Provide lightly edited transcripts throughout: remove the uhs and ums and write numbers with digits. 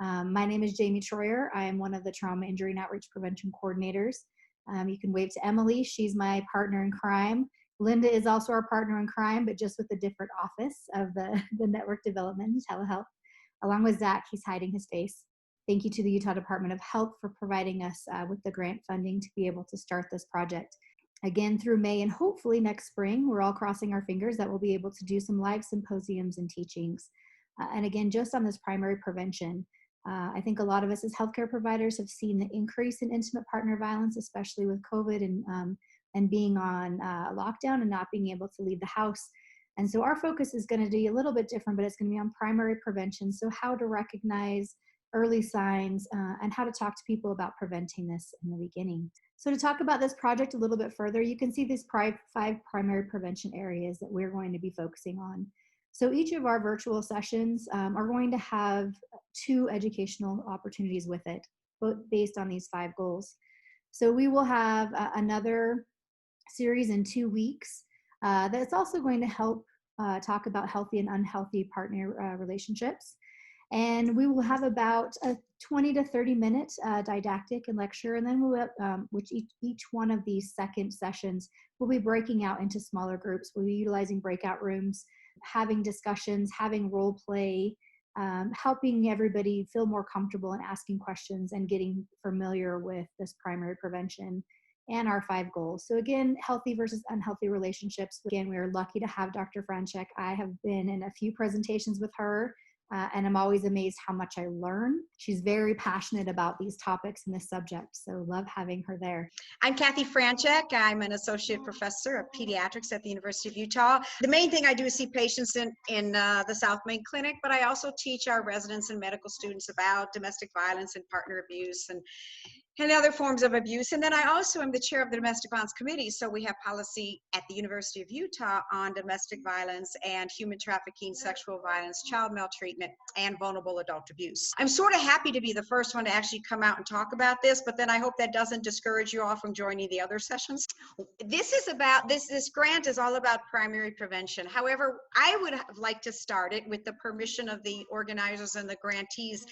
My name is Jamie Troyer. I am one of the Trauma, Injury, and Outreach Prevention Coordinators. You can wave to Emily. She's my partner in crime. Linda is also our partner in crime, but just with a different office of the network development and telehealth. Along with Zach, he's hiding his face. Thank you to the Utah Department of Health for providing us with the grant funding to be able to start this project. Again, through May and hopefully next spring, we're all crossing our fingers that we'll be able to do some live symposiums and teachings. And again, just on this primary prevention, I think a lot of us as healthcare providers have seen the increase in intimate partner violence, especially with COVID and being on lockdown and not being able to leave the house. And so our focus is going to be a little bit different, but it's going to be on primary prevention. So how to recognize early signs and how to talk to people about preventing this in the beginning. So to talk about this project a little bit further, you can see these 5 primary prevention areas that we're going to be focusing on. So each of our virtual sessions are going to have 2 educational opportunities with it, both based on these 5 goals. So we will have another series in 2 weeks that's also going to help talk about healthy and unhealthy partner relationships. And we will have about a 20 to 30 minute didactic and lecture, and then we'll, which each one of these second sessions will be breaking out into smaller groups. We'll be utilizing breakout rooms, having discussions, having role play, helping everybody feel more comfortable in asking questions and getting familiar with this primary prevention and our 5 goals. So again, healthy versus unhealthy relationships. Again, we are lucky to have Dr. Franchek. I have been in a few presentations with her. And I'm always amazed how much I learn. She's very passionate about these topics and this subject, so love having her there. I'm Kathy Franchek. I'm an associate professor of pediatrics at the University of Utah. The main thing I do is see patients in the South Main Clinic, but I also teach our residents and medical students about domestic violence and partner abuse and other forms of abuse. And then I also am the chair of the Domestic Violence Committee. So we have policy at the University of Utah on domestic violence and human trafficking, sexual violence, child maltreatment, and vulnerable adult abuse. I'm sort of happy to be the first one to actually come out and talk about this, but then I hope that doesn't discourage you all from joining the other sessions. This grant is all about primary prevention. However, I would like to start it with the permission of the organizers and the grantees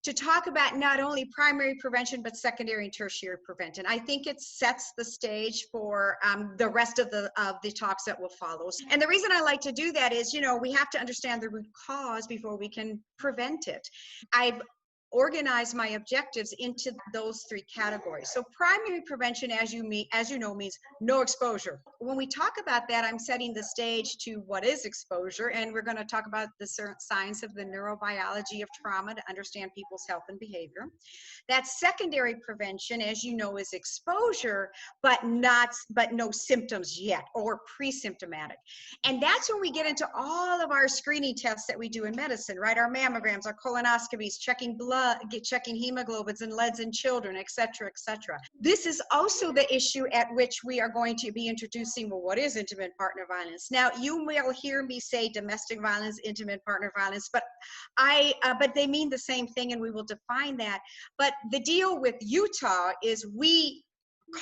to talk about not only primary prevention, but secondary and tertiary prevention. I think it sets the stage for the rest of the talks that will follow. And the reason I like to do that is, we have to understand the root cause before we can prevent it. I've organize my objectives into those 3 categories. So primary prevention, as you know, means no exposure. When we talk about that, I'm setting the stage to what is exposure, and we're going to talk about the science of the neurobiology of trauma to understand people's health and behavior. That secondary prevention, as you know, is exposure, but no symptoms yet, or pre-symptomatic. And that's when we get into all of our screening tests that we do in medicine, right? Our mammograms, our colonoscopies, checking blood, checking hemoglobins and leads in children, et cetera, et cetera. This is also the issue at which we are going to be introducing, well, what is intimate partner violence? Now, you will hear me say domestic violence, intimate partner violence, but they mean the same thing, and we will define that. But the deal with Utah is we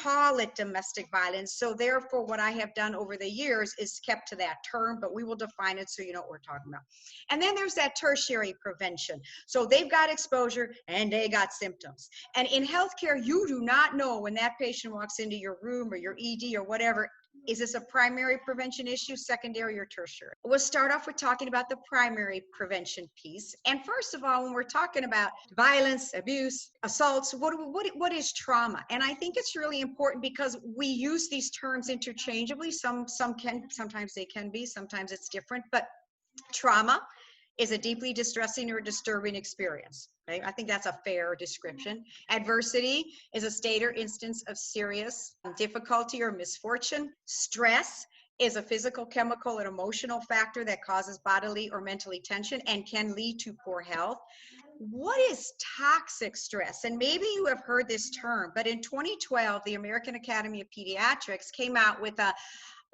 call it domestic violence. So therefore, what I have done over the years is kept to that term, but we will define it so you know what we're talking about. And then there's that tertiary prevention. So they've got exposure and they got symptoms. And in healthcare, you do not know when that patient walks into your room or your ED or whatever, is this a primary prevention issue, secondary, or tertiary? We'll start off with talking about the primary prevention piece. And first of all, when we're talking about violence, abuse, assaults, what is trauma? And I think it's really important because we use these terms interchangeably. Sometimes they can be, sometimes it's different, but trauma is a deeply distressing or disturbing experience. Okay? I think that's a fair description. Adversity is a state or instance of serious difficulty or misfortune. Stress is a physical, chemical, and emotional factor that causes bodily or mentally tension and can lead to poor health. What is toxic stress? And maybe you have heard this term, but in 2012, the American Academy of Pediatrics came out with a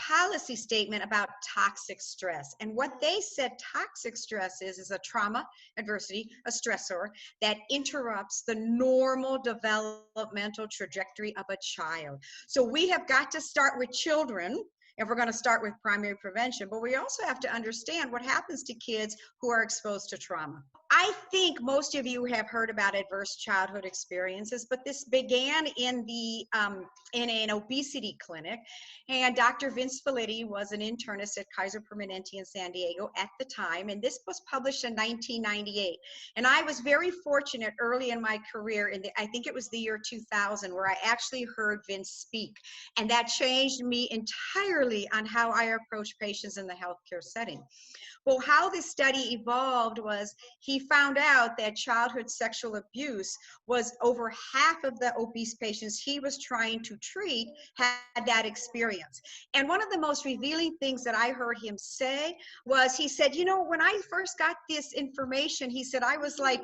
policy statement about toxic stress. And what they said toxic stress is a trauma, adversity, a stressor that interrupts the normal developmental trajectory of a child. So we have got to start with children if we're going to start with primary prevention. But we also have to understand what happens to kids who are exposed to trauma. I think most of you have heard about adverse childhood experiences, but this began in an obesity clinic, and Dr. Vince Felitti was an internist at Kaiser Permanente in San Diego at the time, and this was published in 1998. And I was very fortunate early in my career, I think it was the year 2000, where I actually heard Vince speak, and that changed me entirely on how I approach patients in the healthcare setting. Well, how this study evolved was he found out that childhood sexual abuse was over half of the obese patients he was trying to treat had that experience. And one of the most revealing things that I heard him say was, he said, you know, when I first got this information, he said, I was like,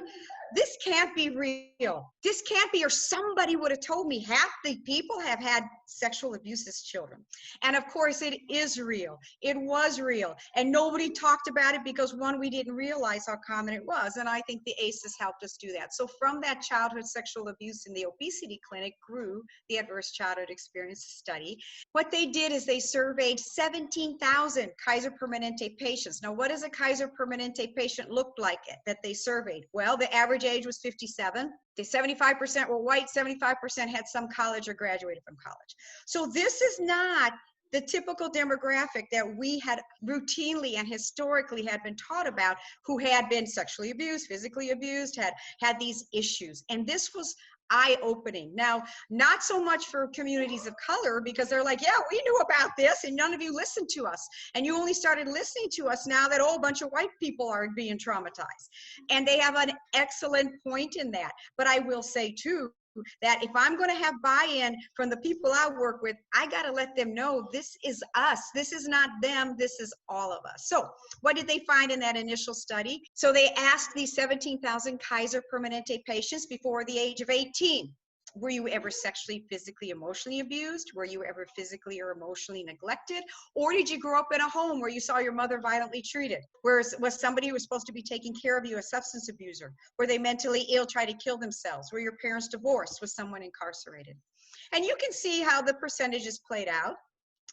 this can't be real. This can't be, or somebody would have told me. Half the people have had sexual abuse as children. And of course, it is real. It was real. And nobody talked about it because, one, we didn't realize how common it was. And I think the ACEs helped us do that. So from that childhood sexual abuse in the obesity clinic grew the Adverse Childhood Experience Study. What they did is they surveyed 17,000 Kaiser Permanente patients. Now, what does a Kaiser Permanente patient look like that they surveyed? Well, the average age was 57. The 75% were white, 75% had some college or graduated from college. So this is not the typical demographic that we had routinely and historically had been taught about, who had been sexually abused, physically abused, had these issues. And this was eye-opening. Now, not so much for communities of color, because they're like, yeah, we knew about this and none of you listened to us. And you only started listening to us now that a bunch of white people are being traumatized. And they have an excellent point in that. But I will say too, that if I'm going to have buy-in from the people I work with, I got to let them know this is us. This is not them. This is all of us. So what did they find in that initial study? So they asked these 17,000 Kaiser Permanente patients before the age of 18. Were you ever sexually, physically, emotionally abused? Were you ever physically or emotionally neglected? Or did you grow up in a home where you saw your mother violently treated? Was somebody who was supposed to be taking care of you a substance abuser? Were they mentally ill, tried to kill themselves? Were your parents divorced? Was someone incarcerated? And you can see how the percentages played out.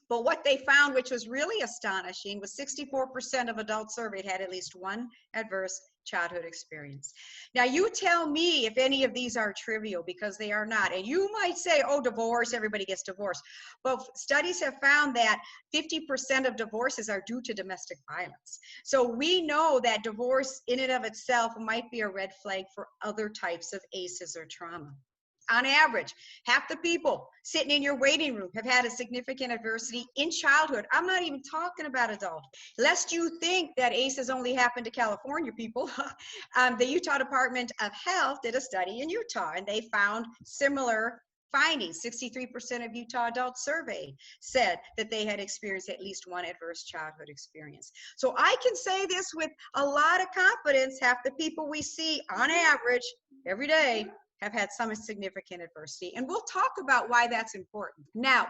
But what they found, which was really astonishing, was 64% of adults surveyed had at least one adverse childhood experience. Now, you tell me if any of these are trivial, because they are not. And you might say, oh, divorce, everybody gets divorced. But studies have found that 50% of divorces are due to domestic violence. So we know that divorce in and of itself might be a red flag for other types of ACEs or trauma. On average, half the people sitting in your waiting room have had a significant adversity in childhood. I'm not even talking about adult. Lest you think that ACEs only happen to California people, the Utah Department of Health did a study in Utah, and they found similar findings. 63% of Utah adults surveyed said that they had experienced at least one adverse childhood experience. So I can say this with a lot of confidence: half the people we see on average every day have had some significant adversity. And we'll talk about why that's important. Now,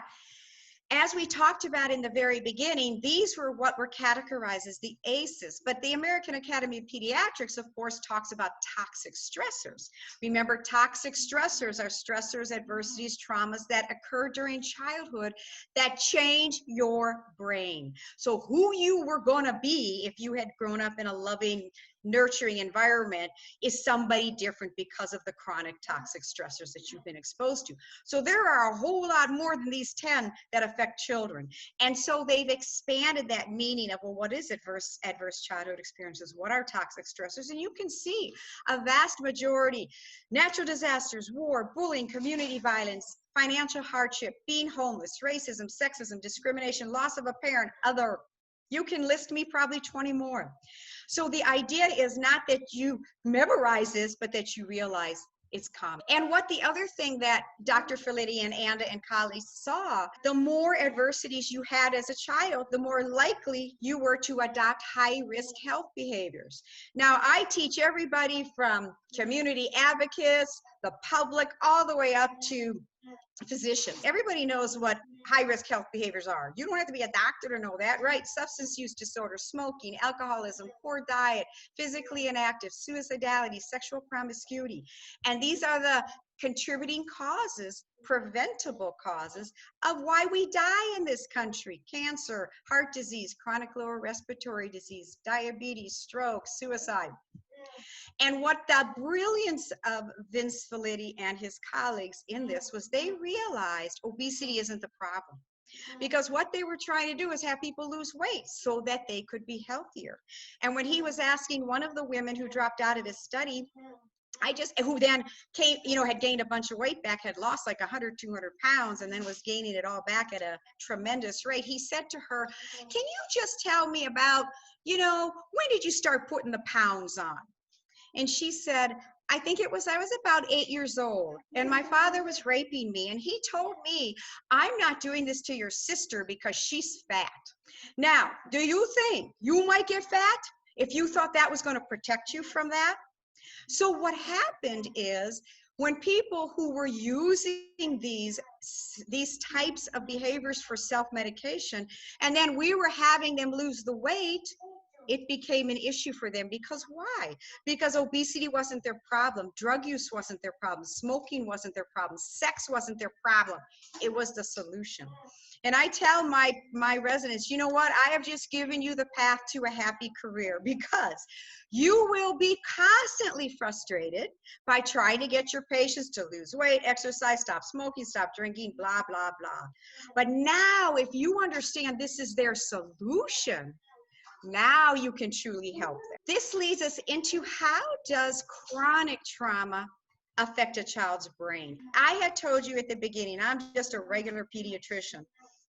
as we talked about in the very beginning, these were what were categorized as the ACEs. But the American Academy of Pediatrics, of course, talks about toxic stressors. Remember, toxic stressors are stressors, adversities, traumas that occur during childhood that change your brain. So who you were going to be if you had grown up in a loving, nurturing environment is somebody different because of the chronic toxic stressors that you've been exposed to. So there are a whole lot more than these 10 that affect children. And so they've expanded that meaning of, well, what is adverse childhood experiences? What are toxic stressors? And you can see a vast majority: natural disasters, war, bullying, community violence, financial hardship, being homeless, racism, sexism, discrimination, loss of a parent, other. You can list me probably 20 more. So the idea is not that you memorize this, but that you realize it's common. And what the other thing that Dr. Felitti and Anda and colleagues saw, the more adversities you had as a child, the more likely you were to adopt high-risk health behaviors. Now, I teach everybody from community advocates, the public, all the way up to physician. Everybody knows what high-risk health behaviors are. You don't have to be a doctor to know that, right? Substance use disorder, smoking, alcoholism, poor diet, physically inactive, suicidality, sexual promiscuity. And these are the contributing causes, preventable causes, of why we die in this country. Cancer, heart disease, chronic lower respiratory disease, diabetes, stroke, suicide. And what the brilliance of Vince Felitti and his colleagues in this was they realized obesity isn't the problem. Because what they were trying to do is have people lose weight so that they could be healthier. And when he was asking one of the women who dropped out of his study, who then came, had gained a bunch of weight back, had lost like 100, 200 pounds, and then was gaining it all back at a tremendous rate. He said to her, can you just tell me about, when did you start putting the pounds on? And she said, I was about 8 years old, and my father was raping me, and he told me, I'm not doing this to your sister because she's fat. Now, do you think you might get fat if you thought that was going to protect you from that? So what happened is, when people who were using these types of behaviors for self-medication, and then we were having them lose the weight, it became an issue for them. Because why? Because obesity wasn't their problem. Drug use wasn't their problem. Smoking wasn't their problem. Sex wasn't their problem. It was the solution. And I tell my residents, you know what? I have just given you the path to a happy career, because you will be constantly frustrated by trying to get your patients to lose weight, exercise, stop smoking, stop drinking, blah, blah, blah. But now, if you understand this is their solution, now you can truly help them. This leads us into, how does chronic trauma affect a child's brain? I had told you at the beginning, I'm just a regular pediatrician.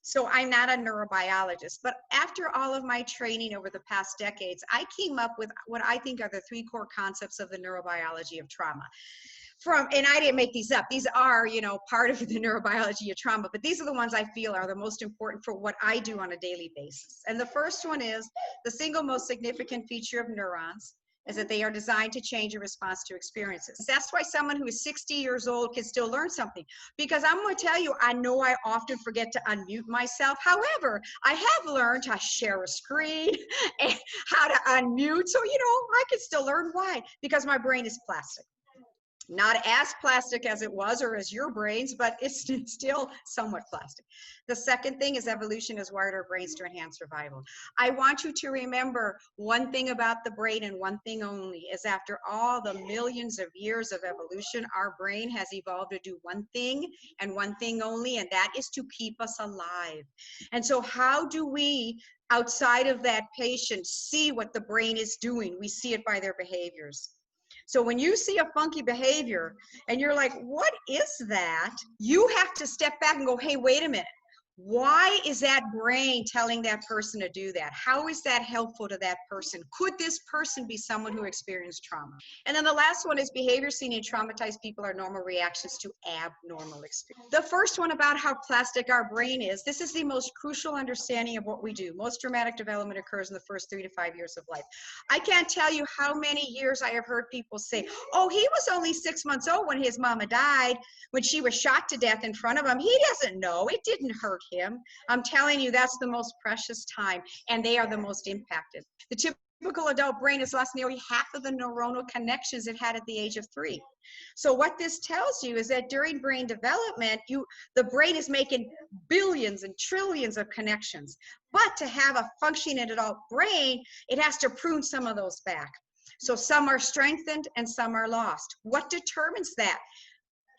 So I'm not a neurobiologist, but after all of my training over the past decades, I came up with what I think are the 3 core concepts of the neurobiology of trauma. And I didn't make these up. These are, part of the neurobiology of trauma, but these are the ones I feel are the most important for what I do on a daily basis. And the first one is, the single most significant feature of neurons is that they are designed to change in response to experiences. That's why someone who is 60 years old can still learn something. Because I'm going to tell you, I know I often forget to unmute myself. However, I have learned to share a screen and how to unmute. So, I can still learn. Why? Because my brain is plastic. Not as plastic as it was, or as your brains, but it's still somewhat plastic. The second thing is, evolution has wired our brains to enhance survival. I want you to remember one thing about the brain, and one thing only, is after all the millions of years of evolution, our brain has evolved to do one thing and one thing only, and that is to keep us alive. And so how do we, outside of that patient, see what the brain is doing? We see it by their behaviors. So when you see a funky behavior and you're like, what is that? You have to step back and go, hey, wait a minute. Why is that brain telling that person to do that? How is that helpful to that person? Could this person be someone who experienced trauma? And then the last one is, behavior seen in traumatized people are normal reactions to abnormal experience. The first one about how plastic our brain is, this is the most crucial understanding of what we do. Most traumatic development occurs in the first 3 to 5 years of life. I can't tell you how many years I have heard people say, oh, he was only 6 months old when his mama died, when she was shot to death in front of him. He doesn't know. It didn't hurt him. I'm telling you, that's the most precious time, and they are the most impacted. The typical adult brain has lost nearly half of the neuronal connections it had at the age of 3. So what this tells you is that during brain development, the brain is making billions and trillions of connections. But to have a functioning adult brain, it has to prune some of those back. So some are strengthened and some are lost. What determines that?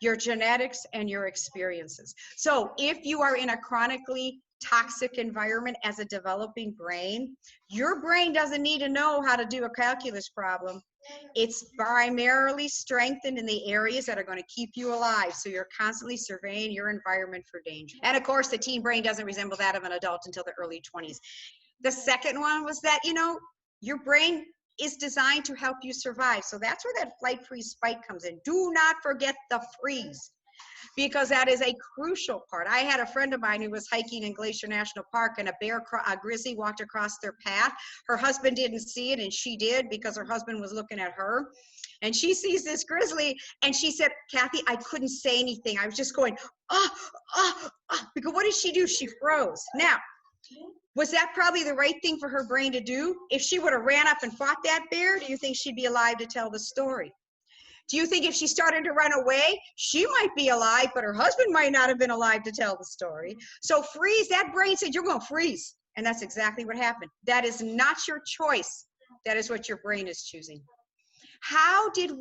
Your genetics and your experiences. So if you are in a chronically toxic environment as a developing brain, your brain doesn't need to know how to do a calculus problem. It's primarily strengthened in the areas that are going to keep you alive. So you're constantly surveying your environment for danger. And of course, the teen brain doesn't resemble that of an adult until the early 20s. The second one was that, your brain is designed to help you survive. So that's where that flight freeze spike comes in. Do not forget the freeze. because that is a crucial part. I had a friend of mine who was hiking in Glacier National Park, and a grizzly walked across their path. Her husband didn't see it, and she did because her husband was looking at her. And she sees this grizzly, and she said, Kathy, I couldn't say anything. I was just going, because what did she do? She froze. Now, was that probably the right thing for her brain to do? If she would have ran up and fought that bear, do you think she'd be alive to tell the story? Do you think if she started to run away, she might be alive, but her husband might not have been alive to tell the story? So freeze, that brain said, you're going to freeze. And that's exactly what happened. That is not your choice. That is what your brain is choosing. How did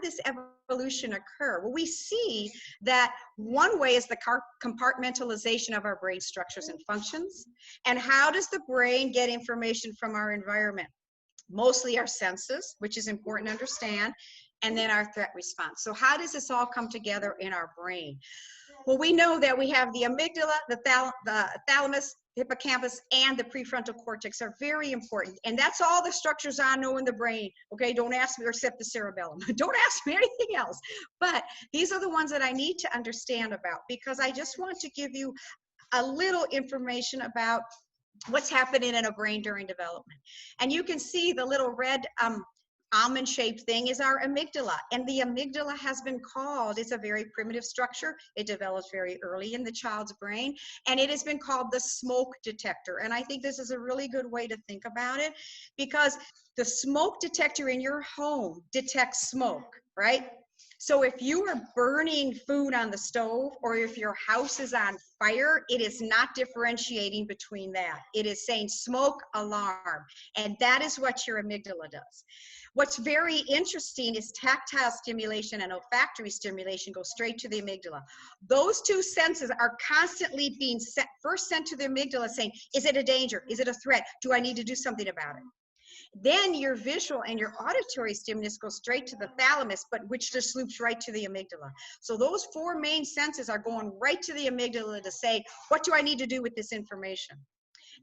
this evolution occur? Well, we see that one way is the compartmentalization of our brain structures and functions. And how does the brain get information from our environment? Mostly our senses, which is important to understand, and then our threat response. So how does this all come together in our brain? Well, we know that we have the amygdala, the thalamus, hippocampus, and the prefrontal cortex are very important. And that's all the structures I know in the brain. Okay, don't ask me, or except the cerebellum. Don't ask me anything else. But these are the ones that I need to understand about, because I just want to give you a little information about what's happening in a brain during development. And you can see the little red almond-shaped thing is our amygdala. And the amygdala has been called, it's a very primitive structure. It develops very early in the child's brain, and it has been called the smoke detector. And I think this is a really good way to think about it, because the smoke detector in your home detects smoke, right? So if you are burning food on the stove, or if your house is on fire, it is not differentiating between that. It is saying smoke alarm. And that is what your amygdala does. What's very interesting is tactile stimulation and olfactory stimulation go straight to the amygdala. Those two senses are constantly being first sent to the amygdala saying, is it a danger? Is it a threat? Do I need to do something about it? Then your visual and your auditory stimulus go straight to the thalamus, but which just loops right to the amygdala. So those four main senses are going right to the amygdala to say, what do I need to do with this information?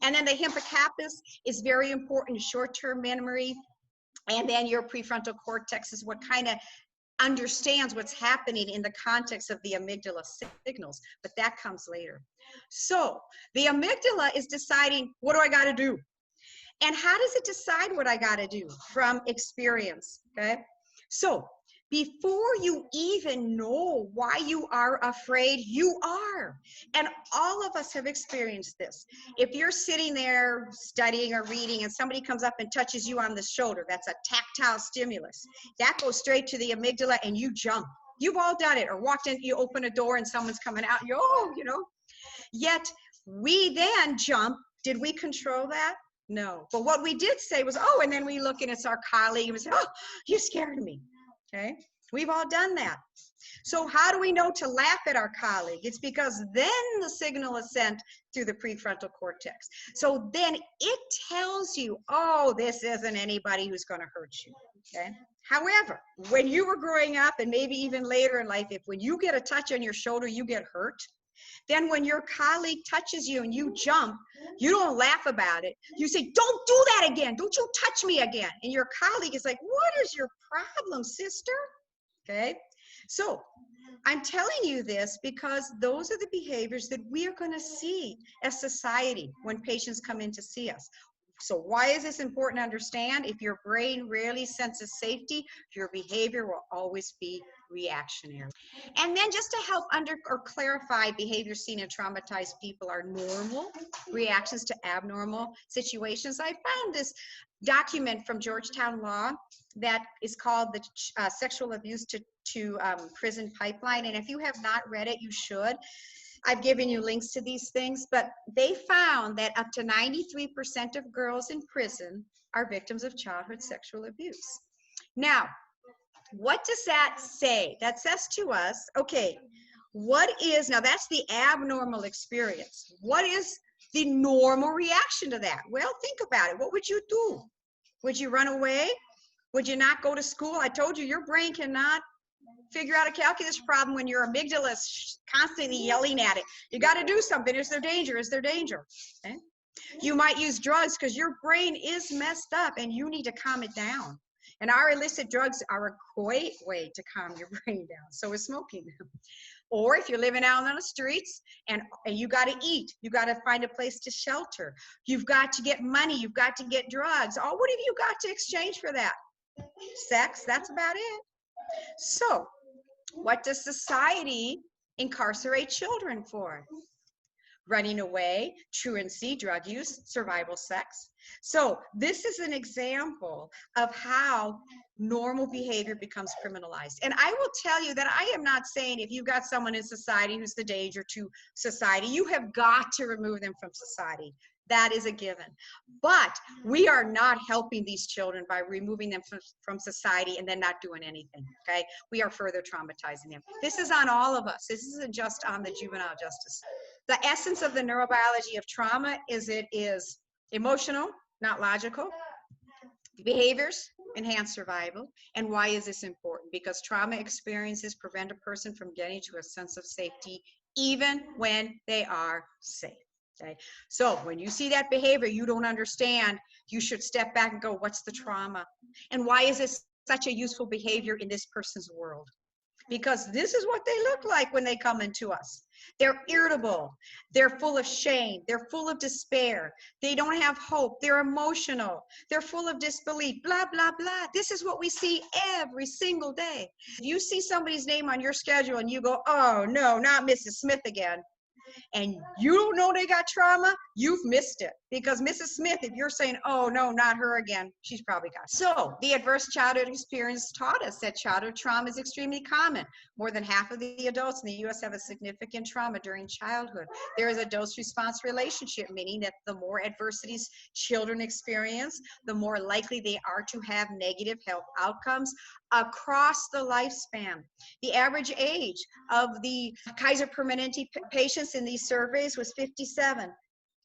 And then the hippocampus is very important, short-term memory. And then your prefrontal cortex is what kind of understands what's happening in the context of the amygdala signals, but that comes later. So the amygdala is deciding, what do I got to do? And how does it decide what I got to do? From experience, okay? So before you even know why you are afraid, you are. And all of us have experienced this. If you're sitting there studying or reading and somebody comes up and touches you on the shoulder, that's a tactile stimulus. That goes straight to the amygdala and you jump. You've all done it, or walked in, you open a door and someone's coming out, you know. Yet we then jump. Did we control that? No. But what we did say was, oh, and then we look and it's our colleague and we say, oh, you scared me. Okay, we've all done that. So how do we know to laugh at our colleague? It's because then the signal is sent through the prefrontal cortex. So then it tells you, oh, this isn't anybody who's going to hurt you. Okay. However, when you were growing up, and maybe even later in life, if when you get a touch on your shoulder, you get hurt, then when your colleague touches you and you jump, you don't laugh about it. You say, don't do that again. Don't you touch me again. And your colleague is like, what is your problem, sister? Okay. So I'm telling you this because those are the behaviors that we are going to see as society when patients come in to see us. So why is this important to understand? If your brain rarely senses safety, your behavior will always be reactionary. And then just to help clarify, behaviors seen in traumatized people are normal reactions to abnormal situations. I found this document from Georgetown Law that is called the Sexual Abuse to Prison Pipeline. And if you have not read it, you should. I've given you links to these things, but they found that up to 93% of girls in prison are victims of childhood sexual abuse. Now, what does that say? That says to us, okay, now that's the abnormal experience. What is the normal reaction to that? Well, think about it. What would you do? Would you run away? Would you not go to school? I told you, your brain cannot figure out a calculus problem when your amygdala is constantly yelling at it. You got to do something. Is there danger? Is there danger? Okay? You might use drugs because your brain is messed up and you need to calm it down. And our illicit drugs are a great way to calm your brain down. So is smoking. Or if you're living out on the streets and you got to eat, you got to find a place to shelter, you've got to get money, you've got to get drugs. Oh, what have you got to exchange for that? Sex, that's about it. So what does society incarcerate children for? Running away, truancy, drug use, survival sex. So this is an example of how normal behavior becomes criminalized. And I will tell you that I am not saying if you've got someone in society who's the danger to society, you have got to remove them from society. That is a given. But we are not helping these children by removing them from society and then not doing anything, okay? We are further traumatizing them. This is on all of us. This isn't just on the juvenile justice. The essence of the neurobiology of trauma is it is emotional, not logical. Behaviors enhance survival. And why is this important? Because trauma experiences prevent a person from getting to a sense of safety even when they are safe. Okay. So when you see that behavior you don't understand, you should step back and go, what's the trauma? And why is this such a useful behavior in this person's world? Because this is what they look like when they come into us. They're irritable. They're full of shame. They're full of despair. They don't have hope. They're emotional. They're full of disbelief, blah, blah, blah. This is what we see every single day. If you see somebody's name on your schedule and you go, oh, no, not Mrs. Smith again, and you don't know they got trauma, you've missed it. Because Mrs. Smith, if you're saying, oh, no, not her again, she's probably got it. So the adverse childhood experience taught us that childhood trauma is extremely common. More than half of the adults in the U.S. have a significant trauma during childhood. There is a dose-response relationship, meaning that the more adversities children experience, the more likely they are to have negative health outcomes across the lifespan. The average age of the Kaiser Permanente patients in these surveys was 57.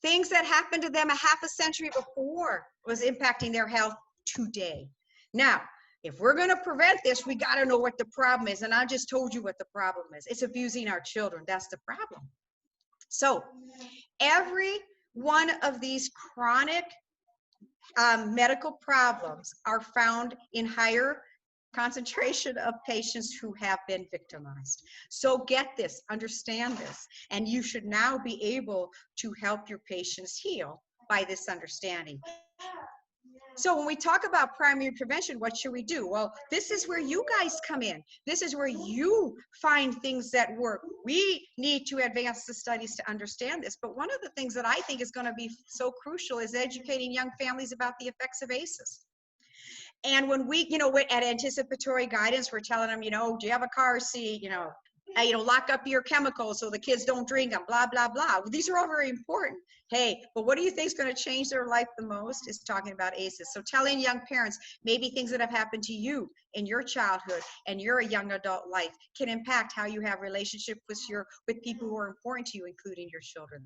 Things that happened to them a half a century before was impacting their health today. Now, if we're going to prevent this, we got to know what the problem is. And I just told you what the problem is. It's abusing our children. That's the problem. So every one of these chronic medical problems are found in higher concentration of patients who have been victimized. So get this, understand this, and you should now be able to help your patients heal by this understanding. So when we talk about primary prevention, what should we do? Well, this is where you guys come in. This is where you find things that work. We need to advance the studies to understand this. But one of the things that I think is going to be so crucial is educating young families about the effects of ACEs. And when we, at anticipatory guidance, we're telling them, do you have a car seat, lock up your chemicals so the kids don't drink them, blah, blah, blah. These are all very important. Hey, but what do you think is going to change their life the most is talking about ACEs. So telling young parents, maybe things that have happened to you in your childhood and your young adult life can impact how you have relationship with people who are important to you, including your children.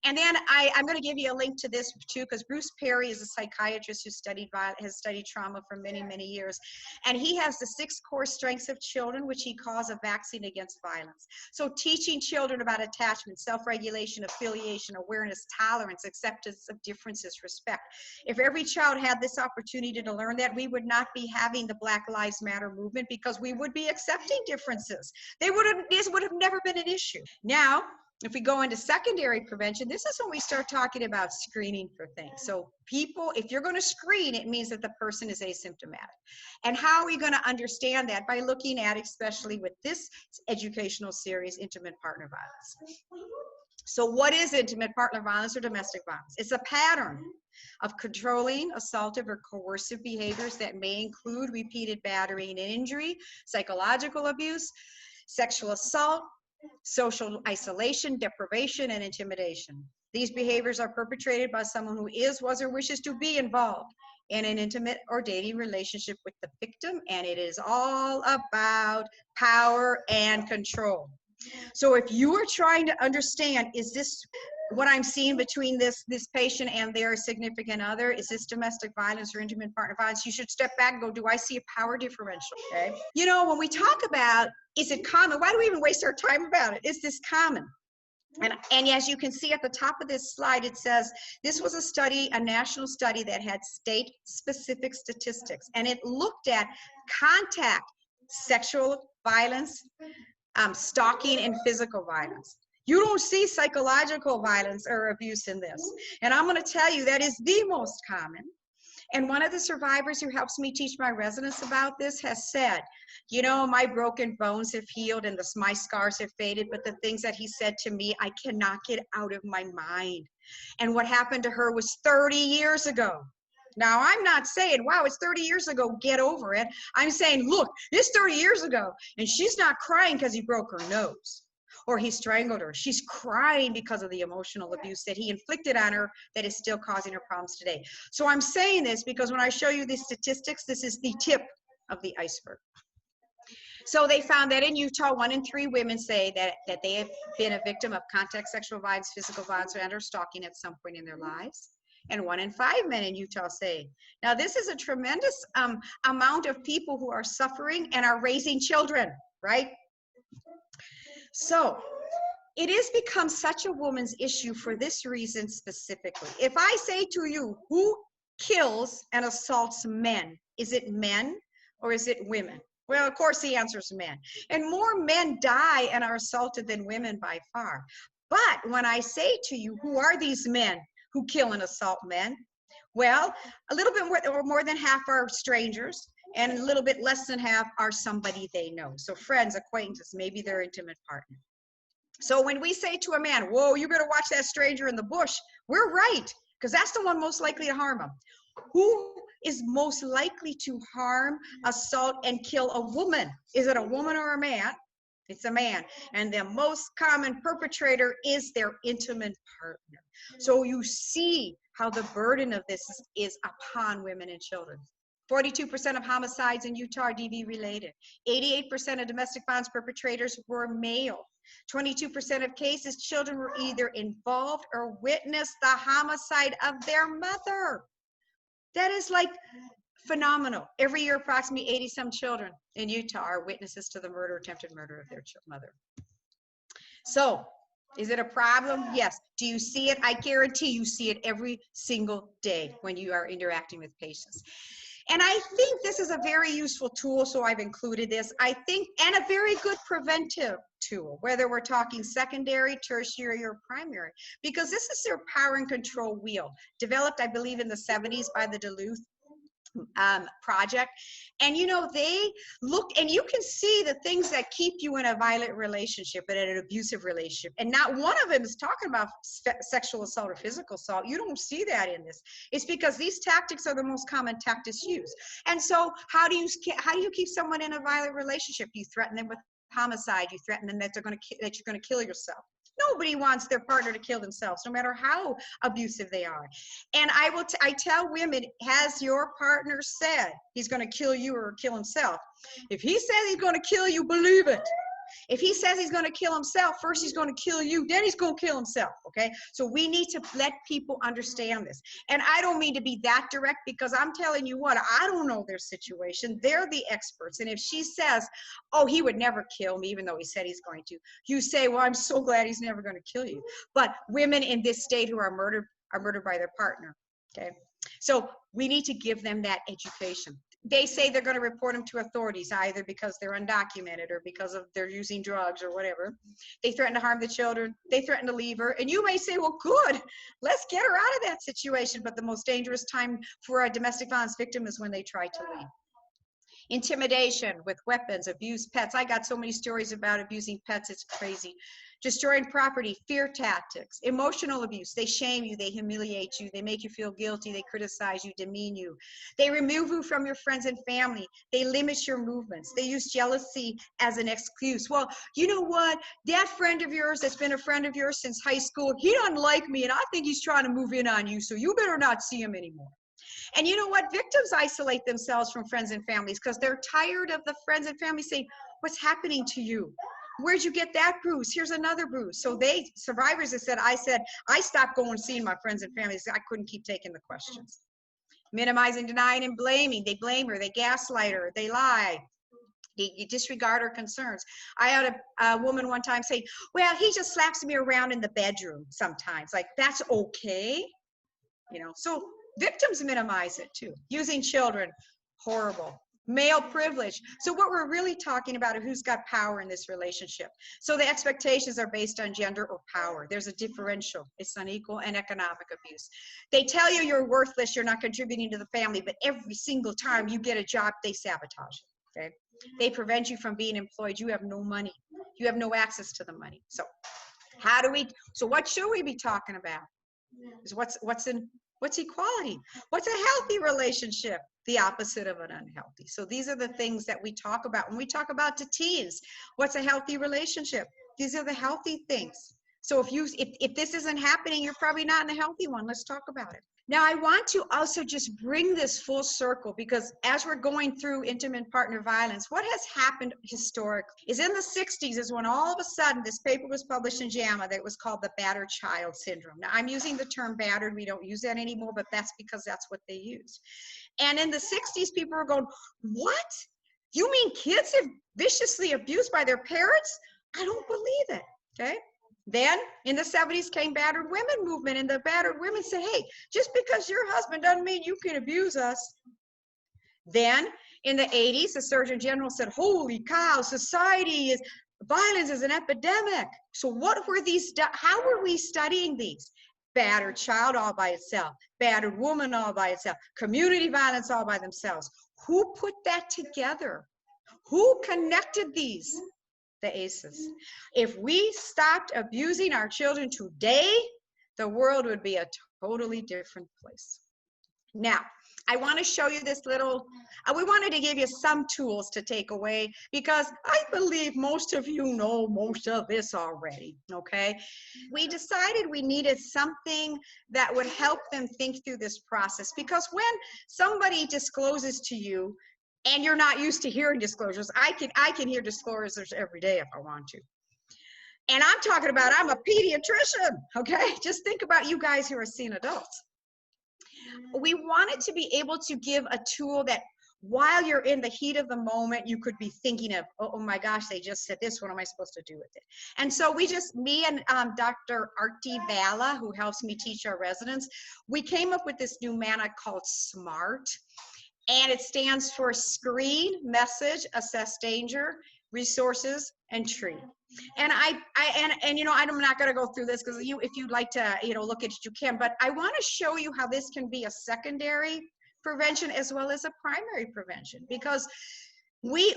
And then I'm going to give you a link to this too, because Bruce Perry is a psychiatrist who has studied trauma for many, many years. And he has the 6 core strengths of children, which he calls a vaccine against violence. So teaching children about attachment, self-regulation, affiliation, awareness, tolerance, acceptance of differences, respect. If every child had this opportunity to learn that, we would not be having the Black Lives Matter movement, because we would be accepting differences. This would have never been an issue. Now, if we go into secondary prevention, this is when we start talking about screening for things. So people, if you're going to screen, it means that the person is asymptomatic. And how are we going to understand that? By looking at, especially with this educational series, intimate partner violence. So what is intimate partner violence or domestic violence? It's a pattern of controlling, assaultive, or coercive behaviors that may include repeated battery and injury, psychological abuse, sexual assault, social isolation, deprivation, and intimidation. These behaviors are perpetrated by someone who is, was, or wishes to be involved in an intimate or dating relationship with the victim, and it is all about power and control. So if you are trying to understand, is this what I'm seeing between this patient and their significant other? Is this domestic violence or intimate partner violence? You should step back and go, do I see a power differential? Okay. When we talk about, is it common? Why do we even waste our time about it? Is this common? And as you can see at the top of this slide, it says this was a study, a national study that had state-specific statistics, and it looked at contact, sexual violence, stalking and physical violence. You don't see psychological violence or abuse in this. And I'm going to tell you that is the most common. And one of the survivors who helps me teach my residents about this has said, you know, my broken bones have healed and my scars have faded, but the things that he said to me, I cannot get out of my mind. And what happened to her was 30 years ago. Now, I'm not saying, wow, it's 30 years ago, get over it. I'm saying, look, it's 30 years ago, and she's not crying because he broke her nose or he strangled her. She's crying because of the emotional abuse that he inflicted on her that is still causing her problems today. So I'm saying this because when I show you these statistics, this is the tip of the iceberg. So they found that in Utah, 1 in 3 women say that they have been a victim of contact sexual violence, physical violence, and/or stalking at some point in their lives. And 1 in 5 men in Utah say. Now, this is a tremendous amount of people who are suffering and are raising children, right? So it has become such a woman's issue for this reason specifically. If I say to you, who kills and assaults men? Is it men or is it women? Well, of course, the answer is men. And more men die and are assaulted than women by far. But when I say to you, who are these men who kill and assault men? Well, a little bit more than half are strangers, and a little bit less than half are somebody they know. So friends, acquaintances, maybe their intimate partner. So when we say to a man, whoa, you better watch that stranger in the bush, we're right, because that's the one most likely to harm him. Who is most likely to harm, assault, and kill a woman? Is it a woman or a man? It's a man. And the most common perpetrator is their intimate partner. So you see how the burden of this is upon women and children. 42% of homicides in Utah are DV related. 88% of domestic violence perpetrators were male. 22% of cases, children were either involved or witnessed the homicide of their mother. That is like phenomenal. Every year, approximately 80-some children in Utah are witnesses to the murder, attempted murder of their mother. So, is it a problem? Yes. Do you see it? I guarantee you see it every single day when you are interacting with patients. And I think this is a very useful tool, so I've included this. I think, and a very good preventive tool, whether we're talking secondary, tertiary, or primary, because this is their power and control wheel, developed, I believe, in the 70s by the Duluth project. And you know, they look, and you can see the things that keep you in a violent relationship and an abusive relationship, and not one of them is talking about sexual assault or physical assault. You don't see that in this. It's because these tactics are the most common tactics used. And so how do you keep someone in a violent relationship? You threaten them with homicide. You threaten them that you're going to kill yourself. Nobody wants their partner to kill themselves, no matter how abusive they are. And I tell women, has your partner said he's going to kill you or kill himself? If he says he's going to kill you, believe it. If he says he's going to kill himself, first he's going to kill you, then he's going to kill himself, okay? So we need to let people understand this. And I don't mean to be that direct, because I'm telling you what, I don't know their situation. They're the experts. And if she says, oh, he would never kill me, even though he said he's going to, you say, well, I'm so glad he's never going to kill you. But women in this state who are murdered by their partner, okay? So we need to give them that education. They say they're going to report them to authorities, either because they're undocumented or because of they're using drugs or whatever. They threaten to harm the children. They threaten to leave her. And you may say, well, good, let's get her out of that situation. But the most dangerous time for a domestic violence victim is when they try to leave. Intimidation with weapons, abuse pets. I got so many stories about abusing pets, it's crazy. Destroying property, fear tactics, emotional abuse. They shame you, they humiliate you, they make you feel guilty, they criticize you, demean you. They remove you from your friends and family. They limit your movements. They use jealousy as an excuse. Well, you know what? That friend of yours that's been a friend of yours since high school, he doesn't like me, and I think he's trying to move in on you, so you better not see him anymore. And you know what? Victims isolate themselves from friends and families because they're tired of the friends and family saying, what's happening to you? Where'd you get that bruise? Here's another bruise. So survivors have said, I stopped going and seeing my friends and families. I couldn't keep taking the questions. Minimizing, denying, and blaming. They blame her. They gaslight her. They lie. You disregard her concerns. I had a woman one time say, well, he just slaps me around in the bedroom sometimes. Like, that's okay. You know, so victims minimize it too. Using children, horrible. Male privilege. So what we're really talking about is who's got power in this relationship. So the expectations are based on gender or power. There's a differential. It's unequal and economic abuse. They tell you you're worthless, you're not contributing to the family, but every single time you get a job, they sabotage it. Okay? They prevent you from being employed. You have no money. You have no access to the money. So what should we be talking about? Is what's equality? What's a healthy relationship? The opposite of an unhealthy. So these are the things that we talk about when we talk about to teens. What's a healthy relationship? These are the healthy things. So if this isn't happening, you're probably not in a healthy one. Let's talk about it. Now, I want to also just bring this full circle, because as we're going through intimate partner violence, what has happened historically is in the 60s is when all of a sudden this paper was published in JAMA that was called the battered child syndrome. Now, I'm using the term battered. We don't use that anymore, but that's because that's what they used. And in the 60s, people were going, what? You mean kids have viciously abused by their parents? I don't believe it, okay? Then in the 70s came battered women movement, and the battered women said, hey, just because your husband doesn't mean you can abuse us. Then in the 80s, the Surgeon General said, holy cow, violence is an epidemic. So what were these, how were we studying these? Battered child all by itself, battered woman all by itself, community violence all by themselves. Who put that together? Who connected these? The ACEs. If we stopped abusing our children today, the world would be a totally different place. Now, I want to show you this little, we wanted to give you some tools to take away, because I believe most of you know most of this already, okay? We decided we needed something that would help them think through this process, because when somebody discloses to you, and you're not used to hearing disclosures. I can hear disclosures every day if I want to. And I'm talking about, I'm a pediatrician, okay? Just think about you guys who are seeing adults. We wanted to be able to give a tool that while you're in the heat of the moment, you could be thinking of, oh my gosh, they just said this, what am I supposed to do with it? And so me and Dr. Arti Bala, who helps me teach our residents, we came up with this new manna called SMART. And it stands for screen, message, assess danger, resources, and treat. And I'm not going to go through this, because if you'd like to, look at it, you can. But I want to show you how this can be a secondary prevention as well as a primary prevention, because we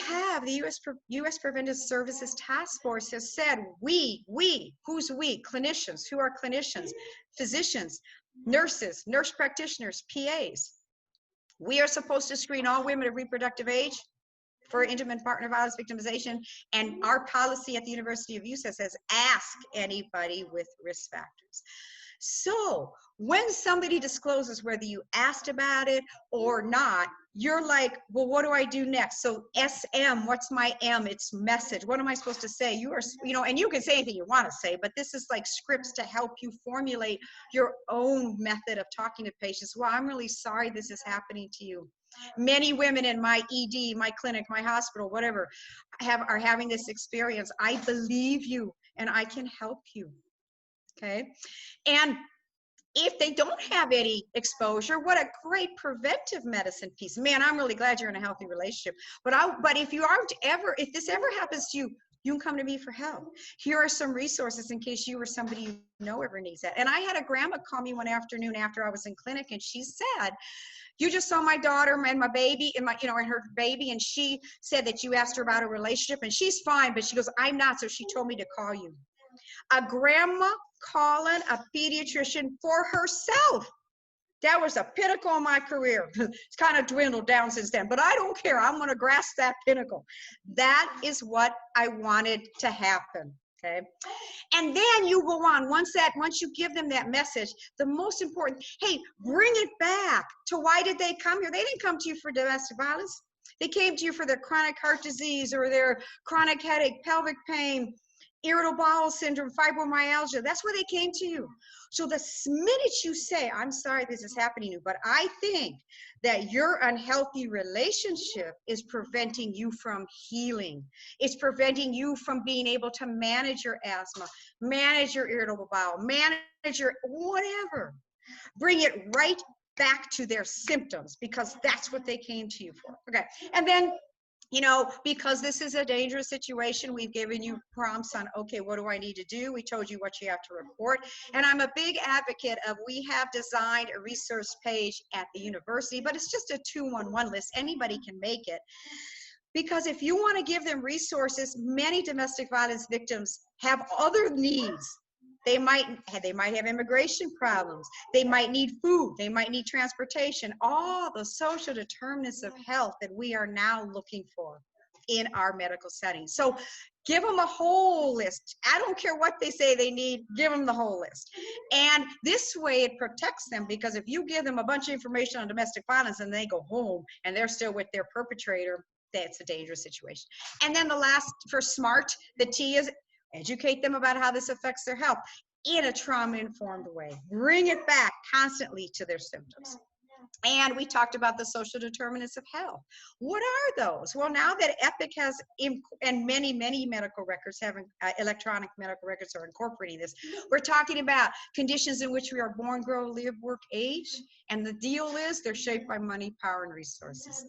have the U.S. Preventive Services Task Force has said who's we? Clinicians. Who are clinicians? Physicians, nurses, nurse practitioners, PAs. We are supposed to screen all women of reproductive age for intimate partner violence victimization. And our policy at the University of Utah says, ask anybody with risk factors. So when somebody discloses whether you asked about it or not, you're like, well, what do I do next? So SM, what's my M? It's message. What am I supposed to say? And you can say anything you want to say, but this is like scripts to help you formulate your own method of talking to patients. Well, I'm really sorry this is happening to you. Many women in my ED, my clinic, my hospital, whatever, are having this experience. I believe you and I can help you. Okay. And if they don't have any exposure, what a great preventive medicine piece. Man, I'm really glad you're in a healthy relationship. But if this ever happens to you, you can come to me for help. Here are some resources in case you or somebody you know ever needs that. And I had a grandma call me one afternoon after I was in clinic, and she said, you just saw my daughter and my baby and her baby, and she said that you asked her about a relationship, and she's fine, but she goes, I'm not, so she told me to call you. A grandma calling a pediatrician for herself. That was a pinnacle in my career. It's kind of dwindled down since then, but I don't care. I'm going to grasp that pinnacle. That is what I wanted to happen. Okay. And then you go on, once you give them that message, the most important, hey, bring it back to why did they come here? They didn't come to you for domestic violence. They came to you for their chronic heart disease or their chronic headache, pelvic pain, irritable bowel syndrome, fibromyalgia. That's why they came to you. So the minute you say, I'm sorry this is happening to you, but I think that your unhealthy relationship is preventing you from healing. It's preventing you from being able to manage your asthma, manage your irritable bowel, manage your whatever. Bring it right back to their symptoms, because that's what they came to you for. Okay. And then, you know, because this is a dangerous situation, we've given you prompts on, okay, what do I need to do? We told you what you have to report. And I'm a big advocate of, we have designed a resource page at the university, but it's just a 211 list. Anybody can make it. Because if you want to give them resources, many domestic violence victims have other needs. They might have immigration problems. They might need food. They might need transportation. All the social determinants of health that we are now looking for in our medical settings. So give them a whole list. I don't care what they say they need, give them the whole list. And this way it protects them, because if you give them a bunch of information on domestic violence and they go home and they're still with their perpetrator, that's a dangerous situation. And then the last, for SMART, the T is educate them about how this affects their health in a trauma-informed way. Bring it back constantly to their symptoms. And we talked about the social determinants of health. What are those? Well, now that EPIC has, and many medical records having electronic medical records are incorporating this, we're talking about conditions in which we are born, grow, live, work, age. And the deal is they're shaped by money, power, and resources.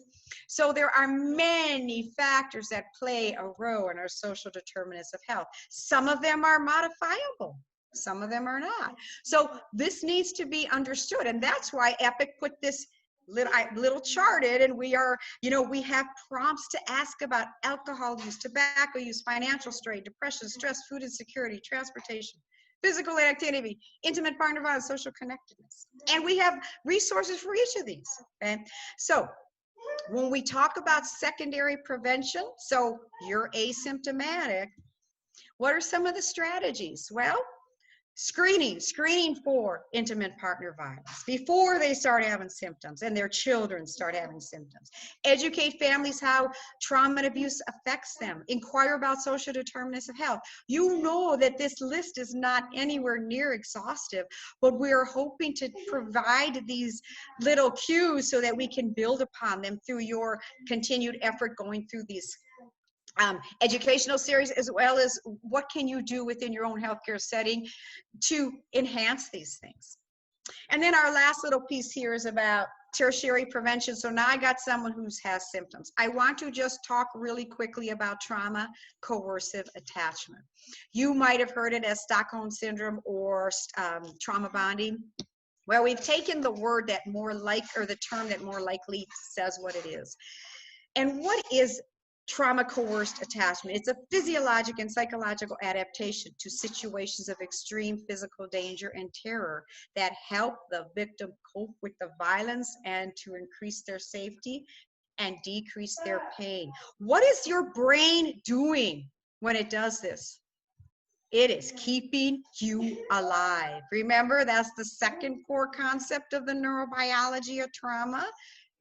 So there are many factors that play a role in our social determinants of health. Some of them are modifiable. Some of them are not. So this needs to be understood. And that's why EPIC put this little chart in, and we are, you know, we have prompts to ask about alcohol use, tobacco use, financial strain, depression, stress, food insecurity, transportation, physical activity, intimate partner violence, social connectedness. And we have resources for each of these. Okay? So when we talk about secondary prevention, so you're asymptomatic, what are some of the strategies? Well, screening for intimate partner violence before they start having symptoms and their children start having symptoms. Educate families how trauma and abuse affects them. Inquire about social determinants of health. You know that this list is not anywhere near exhaustive, but we're hoping to provide these little cues so that we can build upon them through your continued effort going through these educational series, as well as what can you do within your own healthcare setting to enhance these things. And then our last little piece here is about tertiary prevention. So now I got someone who has symptoms. I want to just talk really quickly about trauma coercive attachment. You might have heard it as Stockholm syndrome or trauma bonding. Well, we've taken the word that more like, or the term that more likely says what it is. And what is trauma coerced attachment? It's a physiologic and psychological adaptation to situations of extreme physical danger and terror that help the victim cope with the violence and to increase their safety and decrease their pain. What is your brain doing when it does this? It is keeping you alive. Remember, that's the second core concept of the neurobiology of trauma.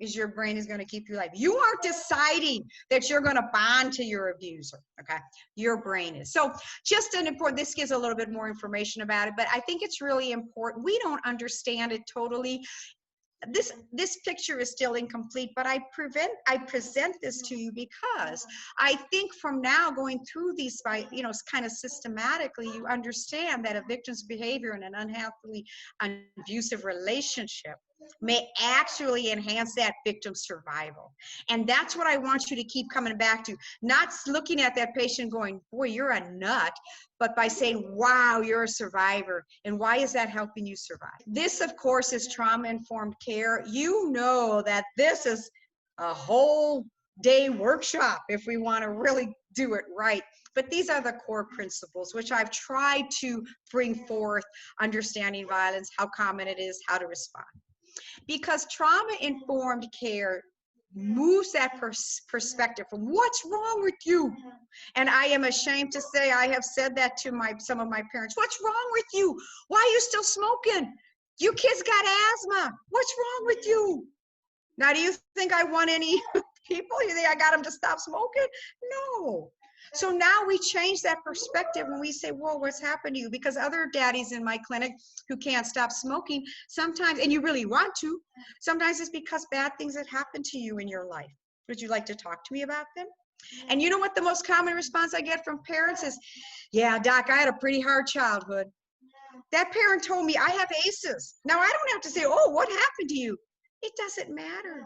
Is your brain is going to keep you alive. You aren't deciding that you're going to bond to your abuser, okay? Your brain is. So just an important, this gives a little bit more information about it, but I think it's really important. We don't understand it totally. This picture is still incomplete, but I present this to you because I think from now going through these, by, you know, kind of systematically, you understand that a victim's behavior in an unhealthily abusive relationship may actually enhance that victim's survival. And that's what I want you to keep coming back to. Not looking at that patient going, boy, you're a nut, but by saying, wow, you're a survivor. And why is that helping you survive? This, of course, is trauma-informed care. You know that this is a whole day workshop if we want to really do it right. But these are the core principles, which I've tried to bring forth: understanding violence, how common it is, how to respond. Because trauma-informed care moves that perspective from what's wrong with you. And I am ashamed to say I have said that to some of my parents. What's wrong with you? Why are you still smoking? You kids got asthma. What's wrong with you? Now, do you think I want any people? You think I got them to stop smoking? No. So now we change that perspective when we say, whoa, what's happened to you? Because other daddies in my clinic who can't stop smoking, sometimes, and you really want to, sometimes it's because bad things that happened to you in your life. Would you like to talk to me about them? And you know what the most common response I get from parents is, yeah, doc, I had a pretty hard childhood. That parent told me I have ACEs. Now I don't have to say, oh, what happened to you? It doesn't matter.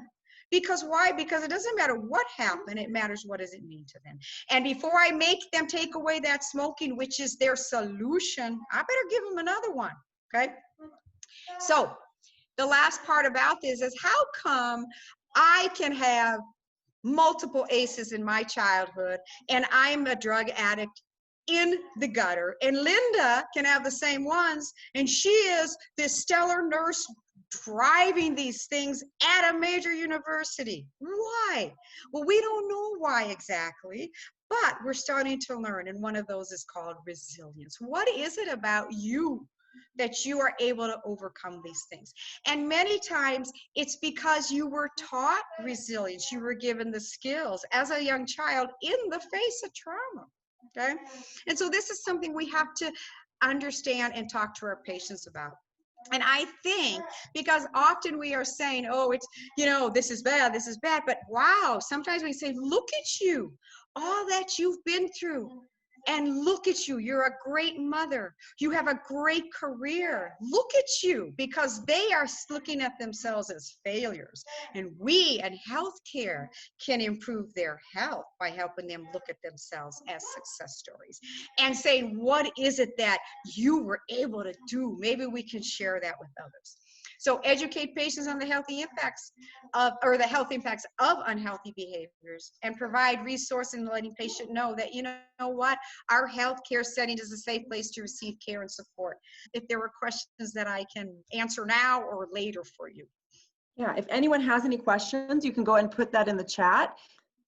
Because why? Because it doesn't matter what happened. It matters what does it mean to them. And before I make them take away that smoking, which is their solution, I better give them another one. Okay. So the last part about this is how come I can have multiple ACEs in my childhood and I'm a drug addict in the gutter, and Linda can have the same ones, and she is this stellar nurse driving these things at a major university. Why? Well, we don't know why exactly, but we're starting to learn, and one of those is called resilience. What is it about you that you are able to overcome these things? And many times it's because you were taught resilience. You were given the skills as a young child in the face of trauma. Okay. And so this is something we have to understand and talk to our patients about. And I think because often we are saying, oh, it's, you know, this is bad, but wow, sometimes we say, look at you, all that you've been through. And look at you, you're a great mother. You have a great career. Look at you, because they are looking at themselves as failures. And we in healthcare can improve their health by helping them look at themselves as success stories and saying, what is it that you were able to do? Maybe we can share that with others. So educate patients on the healthy impacts of, or the health impacts of unhealthy behaviors, and provide resources and letting patient know that, you know what, our healthcare setting is a safe place to receive care and support. If there were questions that I can answer now or later for you. Yeah, if anyone has any questions, you can go ahead and put that in the chat.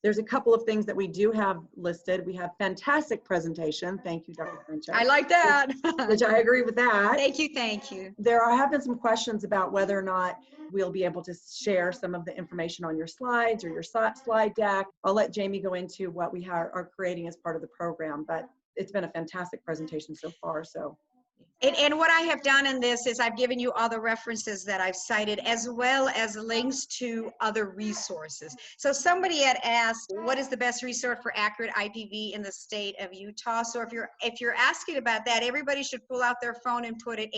There's a couple of things that we do have listed. We have fantastic presentation. Thank you, Dr. French. I like that. Which I agree with that. Thank you, thank you. There have been some questions about whether or not we'll be able to share some of the information on your slides or your slide deck. I'll let Jamie go into what we are creating as part of the program, but it's been a fantastic presentation so far. So. And what I have done in this is I've given you all the references that I've cited, as well as links to other resources. So somebody had asked, what is the best resource for accurate IPV in the state of Utah? So if you're asking about that, everybody should pull out their phone and put it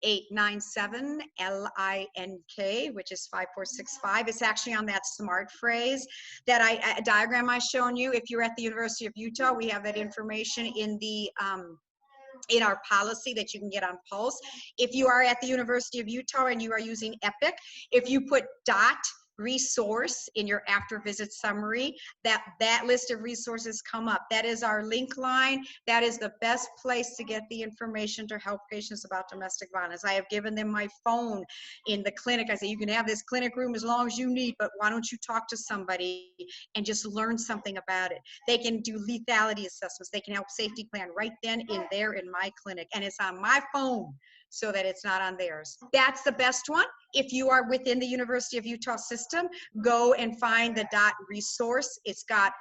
800-897-LINK, which is 5465. It's actually on that smart phrase that diagram I've shown you. If you're at the University of Utah, we have that information in the in our policy that you can get on Pulse. If you are at the University of Utah and you are using Epic, if you put .resource in your after visit summary, that list of resources come up. That is our link line. That is the best place to get the information to help patients about domestic violence. I have given them my phone in the clinic. I say, you can have this clinic room as long as you need, but why don't you talk to somebody and just learn something about it? They can do lethality assessments. They can help safety plan right then in there in my clinic. And it's on my phone, so that it's not on theirs. That's the best one. If you are within the University of Utah system, go and find the .resource. It's got,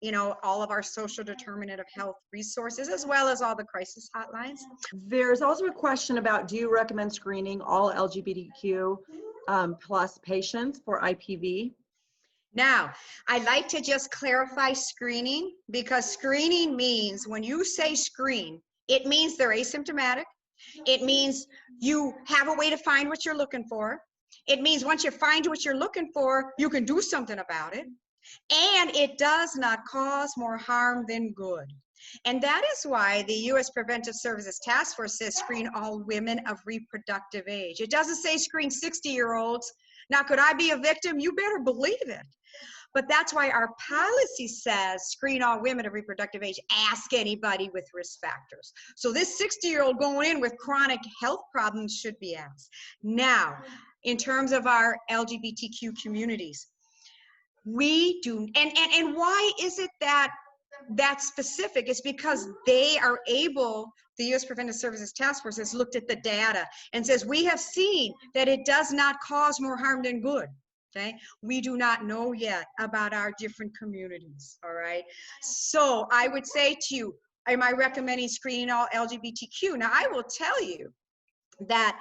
you know, all of our social determinant of health resources, as well as all the crisis hotlines. There's also a question about, do you recommend screening all LGBTQ plus patients for IPV? Now, I'd like to just clarify screening, because screening means, when you say screen, it means they're asymptomatic. It means you have a way to find what you're looking for. It means once you find what you're looking for, you can do something about it. And it does not cause more harm than good. And that is why the U.S. Preventive Services Task Force says screen all women of reproductive age. It doesn't say screen 60-year-olds. Now, could I be a victim? You better believe it. But that's why our policy says screen all women of reproductive age, ask anybody with risk factors. So this 60-year-old going in with chronic health problems should be asked. Now, in terms of our LGBTQ communities, we do, and why is it that specific? It's because they are able, the U.S. Preventive Services Task Force has looked at the data and says, we have seen that it does not cause more harm than good. Okay, we do not know yet about our different communities. All right, so I would say to you, am I recommending screening all LGBTQ? Now, I will tell you that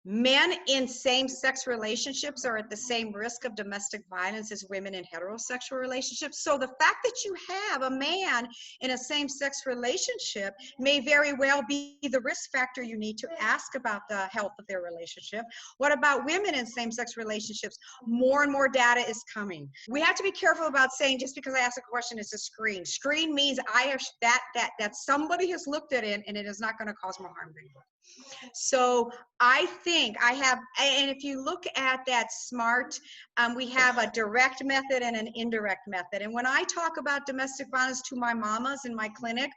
Men in same-sex relationships are at the same risk of domestic violence as women in heterosexual relationships. So the fact that you have a man in a same-sex relationship may very well be the risk factor you need to ask about the health of their relationship. What about women in same-sex relationships? More and more data is coming. We have to be careful about saying just because I ask a question, it's a screen. Screen means I have that somebody has looked at it and it is not going to cause more harm than good. So I think I have, and if you look at that SMART, we have a direct method and an indirect method. And when I talk about domestic violence to my mamas in my clinic,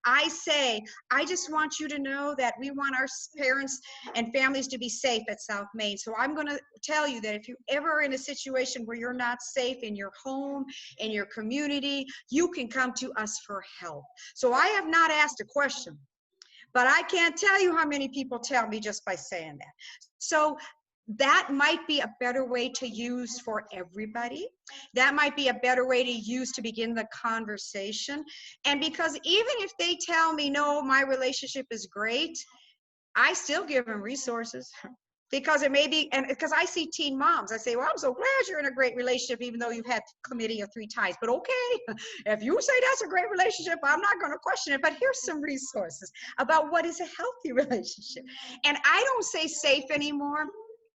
I say, I just want you to know that we want our parents and families to be safe at South Main. So I'm going to tell you that if you ever are in a situation where you're not safe in your home, in your community, you can come to us for help. So I have not asked a question, but I can't tell you how many people tell me just by saying that. So that might be a better way to use for everybody. That might be a better way to use to begin the conversation. And because even if they tell me, no, my relationship is great, I still give them resources. Because it may be, and because I see teen moms, I say, well, I'm so glad you're in a great relationship, even though you've had chlamydia 3 times. But okay, if you say that's a great relationship, I'm not going to question it. But here's some resources about what is a healthy relationship. And I don't say safe anymore,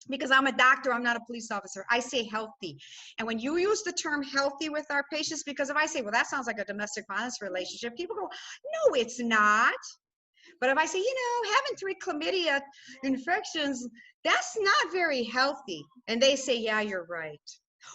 because I'm a doctor, I'm not a police officer. I say healthy. And when you use the term healthy with our patients, because if I say, well, that sounds like a domestic violence relationship, people go, no, it's not. But if I say, having 3 chlamydia infections, that's not very healthy. And they say, yeah, you're right.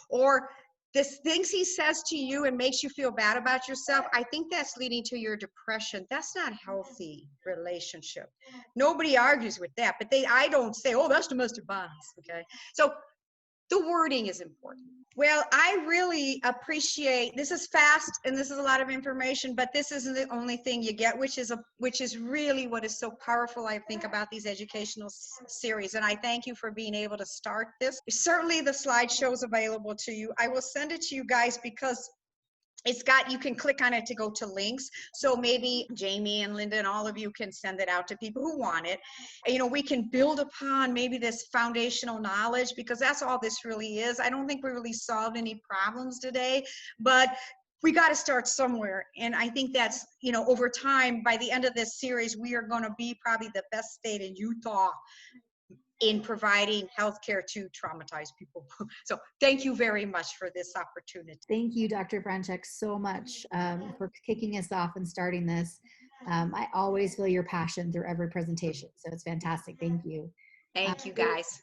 Or the things he says to you and makes you feel bad about yourself, I think that's leading to your depression. That's not healthy relationship. Nobody argues with that, but I don't say, oh, that's domestic violence, okay? So the wording is important. Well, I really appreciate, this is fast and this is a lot of information, but this isn't the only thing you get, which is really what is so powerful, I think, about these educational series. And I thank you for being able to start this. Certainly the slideshow is available to you. I will send it to you guys because you can click on it to go to links. So maybe Jamie and Linda and all of you can send it out to people who want it. We can build upon maybe this foundational knowledge, because that's all this really is. I don't think we really solved any problems today, but we got to start somewhere. And I think that's, over time, by the end of this series, we are going to be probably the best state in Utah in providing healthcare to traumatized people. So thank you very much for this opportunity. Thank you, Dr. Franchek, so much for kicking us off and starting this. I always feel your passion through every presentation, so it's fantastic. Thank you. Thank you, guys.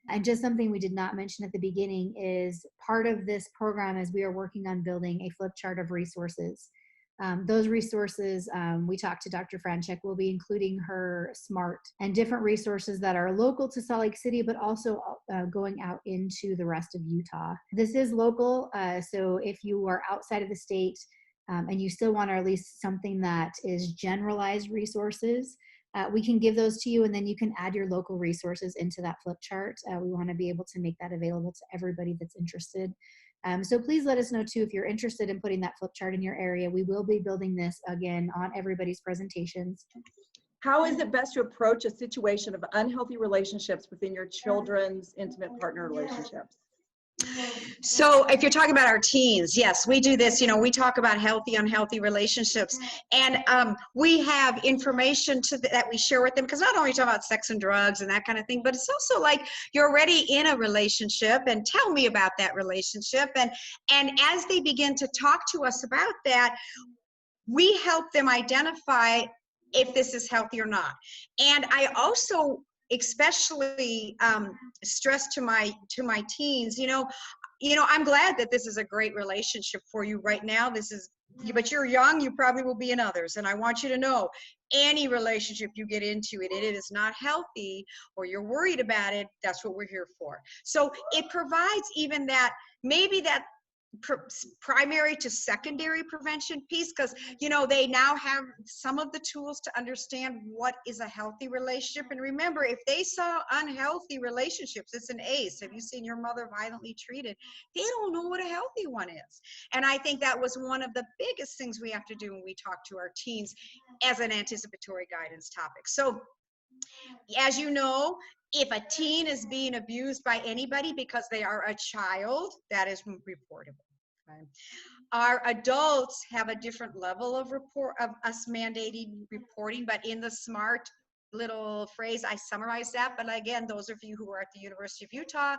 And just something we did not mention at the beginning is part of this program is we are working on building a flip chart of resources. Those resources, we talked to Dr. Franchek, will be including her SMART and different resources that are local to Salt Lake City, but also going out into the rest of Utah. This is local, so if you are outside of the state and you still want to release something that is generalized resources, we can give those to you, and then you can add your local resources into that flip chart. We want to be able to make that available to everybody that's interested. So please let us know too if you're interested in putting that flip chart in your area. We will be building this again on everybody's presentations. How is it best to approach a situation of unhealthy relationships within your children's intimate partner relationships? So if you're talking about our teens, yes, we do this, we talk about healthy, unhealthy relationships. And we have information that we share with them, because not only talk about sex and drugs and that kind of thing, but it's also like, you're already in a relationship and tell me about that relationship. And as they begin to talk to us about that, we help them identify if this is healthy or not. And I also especially stress to my teens, I'm glad that this is a great relationship for you right now. But you're young, you probably will be in others. And I want you to know, any relationship you get into, it is not healthy, or you're worried about it, that's what we're here for. So it provides even that, maybe that primary to secondary prevention piece, because they now have some of the tools to understand what is a healthy relationship. And remember, if they saw unhealthy relationships, it's an ACE. Have you seen your mother violently treated? They don't know what a healthy one is. And I think that was one of the biggest things we have to do when we talk to our teens as an anticipatory guidance topic. So As you know, if a teen is being abused by anybody because they are a child, that is reportable. Okay? Our adults have a different level of report of us mandating reporting, but in the SMART little phrase, I summarized that. But again, those of you who are at the University of Utah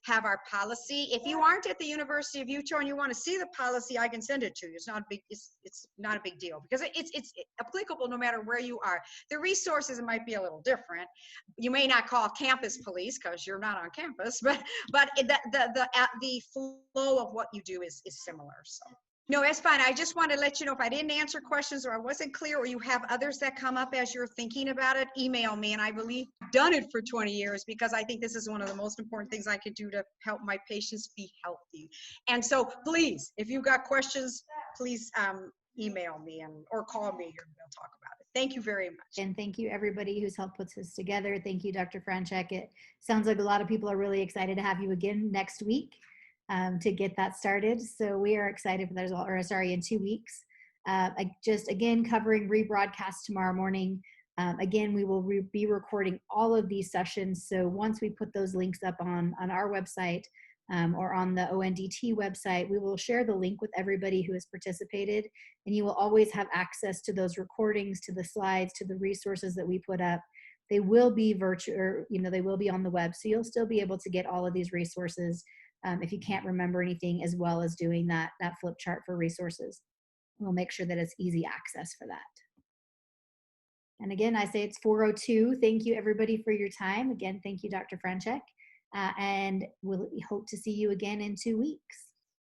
have our policy. If you aren't at the University of Utah and you want to see the policy, I can send it to you. It's not a big, it's not a big deal because it's applicable no matter where you are. The resources might be a little different. You may not call campus police because you're not on campus, but the flow of what you do is similar. So. No, it's fine. I just want to let you know if I didn't answer questions or I wasn't clear or you have others that come up as you're thinking about it, email me. And I believe I've done it for 20 years because I think this is one of the most important things I could do to help my patients be healthy. And so please, if you've got questions, please email me or call me and we'll talk about it. Thank you very much. And thank you everybody who's helped put this together. Thank you, Dr. Franchek. It sounds like a lot of people are really excited to have you again next week. To get that started. So we are excited for that as well, or sorry, in 2 weeks. Just again, covering rebroadcast tomorrow morning. Again, we will be recording all of these sessions. So once we put those links up on our website or on the ONDT website, we will share the link with everybody who has participated. And you will always have access to those recordings, to the slides, to the resources that we put up. They will be virtual, or, they will be on the web. So you'll still be able to get all of these resources if you can't remember anything, as well as doing that flip chart for resources. We'll make sure that it's easy access for that. And again, I say it's 4:02. Thank you everybody for your time. Again, thank you, Dr. Franchek. And we'll hope to see you again in 2 weeks.